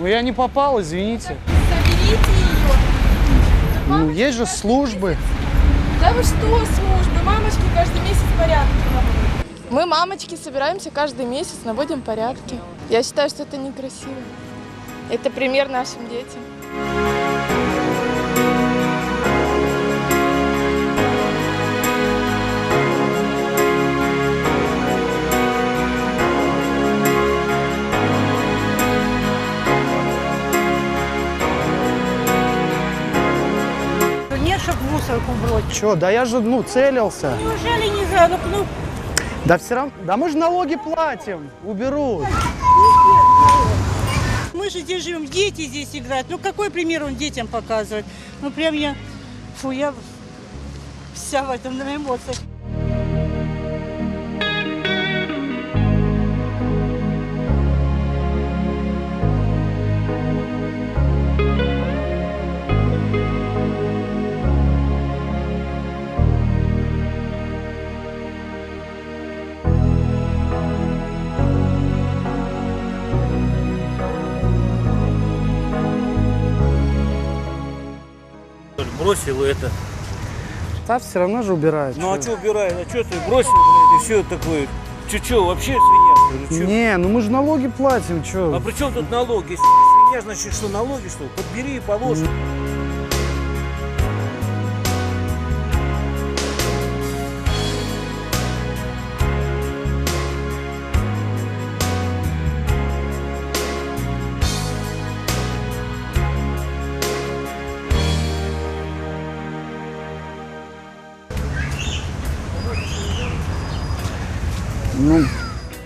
Ну я не попал, извините. Заберите ее. Ну есть же службы. Да вы что, службы? Мамочки каждый месяц порядки наводят. Мы, мамочки, собираемся каждый месяц, наводим порядки. Я считаю, что это некрасиво. Это пример нашим детям. Нет, чтобы мусорку бросить. Чё, да я же, целился. Неужели не знаю, ну, Да все равно, да мы же налоги платим, уберут. мы же здесь живем, дети здесь играют. Ну какой пример он детям показывает? Ну прям я вся в этом на эмоциях. Бросил это. Да все равно же убирают. Ну а чё. что убирает? А что ты бросил, блядь, и все такое? Че, вообще свинья? Что ли, чё? Не, ну мы же налоги платим, А чё? при чем тут налоги? Если свинья, значит, что налоги, что ли? Подбери и положь. Ну,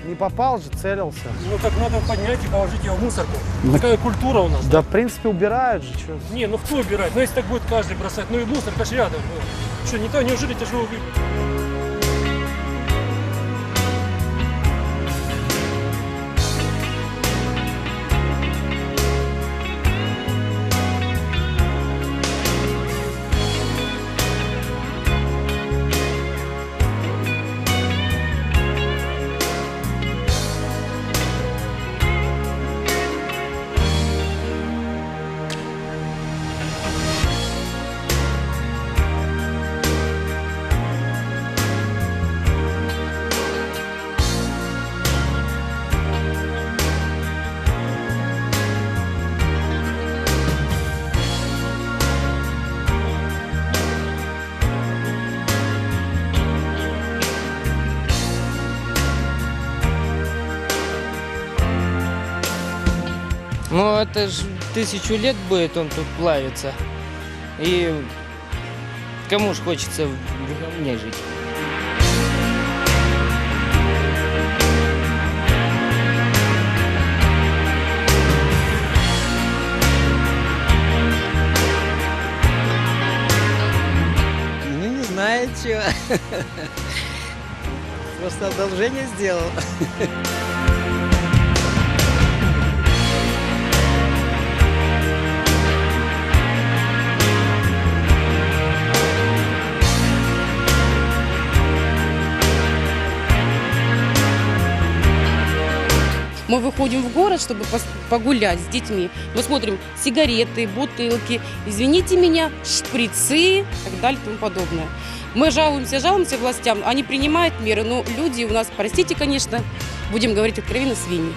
не попал же, целился. Ну так надо поднять и положить его в мусорку. Такая культура у нас. Да, в принципе, убирают же, чё. Не, ну кто убирает? Ну если так будет каждый бросать, ну и мусорка ж рядом. Ну. Что, не то, неужели тяжело выбрать? Ну, это ж 1000 лет будет он тут плавиться. И кому ж хочется в говне жить? Ну, не знаю, чего. Просто одолжение сделал. Мы выходим в город, чтобы погулять с детьми. Мы смотрим сигареты, бутылки, извините меня, шприцы и так далее и тому подобное. Мы жалуемся властям, они принимают меры, но люди у нас, простите, конечно, будем говорить откровенно, свиньи.